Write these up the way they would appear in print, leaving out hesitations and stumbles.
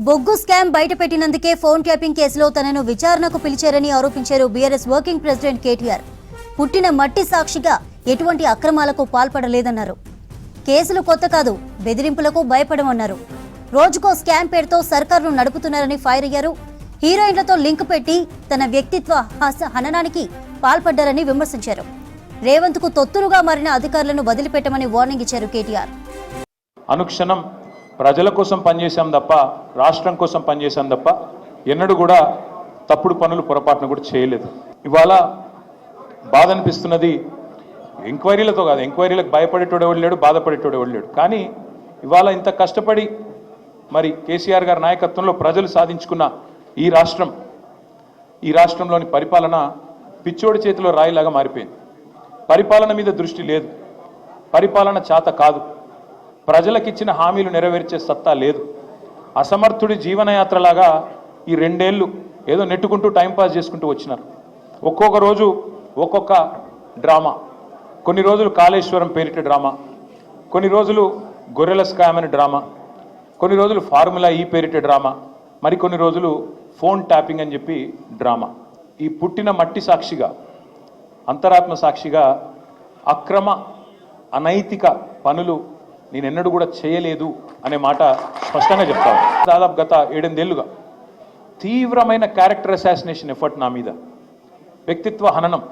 బొగ్గు scam బయటపెట్టినందుకే phone tapping కేసులో తనను విచారణకు పిలిచారని ఆరోపించారు బీఆర్ఎస్ వర్కింగ్ ప్రెసిడెంట్ కేటీఆర్. పుట్టిన మట్టి సాక్షిగా ఎటువంటి అక్రమాలకు పాల్పడలేదన్నారు. కేసులు కొత్త కాదు, బెదిరింపులకు భయపడమన్నారు. రోజుకో స్కామ్ పేరుతో సర్కారును నడుపుతున్నారని ఫైర్ అయ్యారు. హీరోయిన్లతో లింక్ పెట్టి తన వ్యక్తిత్వ హననానికి పాల్పడ్డారని విమర్శించారు. రేవంత్కు తొత్తులుగా మారిన అధికారులను వదిలిపెట్టమని వార్నింగ్ ఇచ్చారు కేటీఆర్. అనుక్షణం ప్రజల కోసం పనిచేశాం తప్ప, రాష్ట్రం కోసం పనిచేశాం తప్ప ఎన్నడూ కూడా తప్పుడు పనులు పొరపాటును కూడా చేయలేదు. ఇవాళ బాధ అనిపిస్తున్నది, ఎంక్వైరీలతో కాదు, ఎంక్వైరీలకు భయపడేటోడు ఎవడు లేడు, బాధపడేటోడు ఎవడు లేడు. కానీ ఇవాళ ఇంత కష్టపడి మరి కేసీఆర్ గారి నాయకత్వంలో ప్రజలు సాధించుకున్న ఈ రాష్ట్రంలోని పరిపాలన పిచ్చోడి చేతిలో రాయిలాగా మారిపోయింది. పరిపాలన మీద దృష్టి లేదు, పరిపాలన చేత కాదు, ప్రజలకిచ్చిన హామీలు నెరవేర్చే సత్తా లేదు. అసమర్థుడి జీవనయాత్రలాగా ఈ 2 ఏళ్ళు ఏదో నెట్టుకుంటూ టైంపాస్ చేసుకుంటూ వచ్చినారు. ఒక్కొక్క రోజు ఒక్కొక్క డ్రామా. కొన్ని రోజులు కాళేశ్వరం పేరిట డ్రామా, కొన్ని రోజులు గొర్రెల స్కామ్ అని డ్రామా, కొన్ని రోజులు ఫార్ములా ఈ పేరిట డ్రామా, మరికొన్ని రోజులు ఫోన్ ట్యాపింగ్ అని చెప్పి డ్రామా. ఈ పుట్టిన మట్టి సాక్షిగా, అంతరాత్మ సాక్షిగా అక్రమ అనైతిక పనులు నేనెన్నడూ కూడా చేయలేదు అనే మాట స్పష్టంగా చెప్తాను. దాదాపు గత 7-8 ఏళ్ళుగా తీవ్రమైన క్యారెక్టర్ అసాసినేషన్ ఎఫర్ట్ నా మీద, వ్యక్తిత్వ హననం.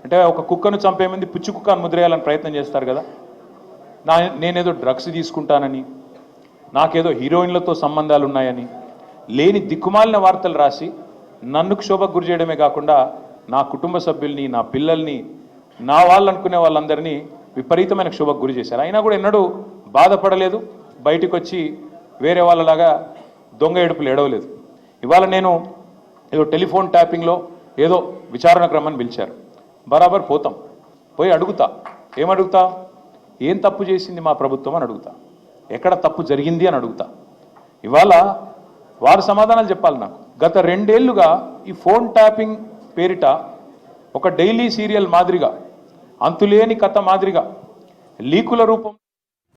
అంటే ఒక కుక్కను చంపే ముందు పిచ్చి కుక్కను ముద్రేయాలని ప్రయత్నం చేస్తారు కదా, నేనేదో డ్రగ్స్ తీసుకుంటానని, నాకేదో హీరోయిన్లతో సంబంధాలు ఉన్నాయని లేని దిక్కుమాలిన వార్తలు రాసి నన్ను క్షోభకు గురి చేయడమే కాకుండా నా కుటుంబ సభ్యుల్ని, నా పిల్లల్ని, నా వాళ్ళు అనుకునే వాళ్ళందరినీ విపరీతమైన క్షోభకు గురి చేశారు. అయినా కూడా ఎన్నడూ బాధపడలేదు, బయటకు వచ్చి వేరే వాళ్ళలాగా దొంగ ఏడుపులు ఏడవలేదు. ఇవాళ నేను ఏదో టెలిఫోన్ ట్యాపింగ్లో ఏదో విచారణ క్రమాన్ని పిలిచారు, బరాబర్ పోతాం, పోయి అడుగుతా. ఏమడుగుతా? ఏం తప్పు చేసింది మా ప్రభుత్వం అని అడుగుతా, ఎక్కడ తప్పు జరిగింది అని అడుగుతా. ఇవాళ వారు సమాధానాలు చెప్పాలి నాకు. గత 2 ఏళ్ళుగా ఈ ఫోన్ ట్యాపింగ్ పేరిట ఒక డైలీ సీరియల్ మాదిరిగా, అంతులేని కథ మాదిరిగా లీకుల రూపం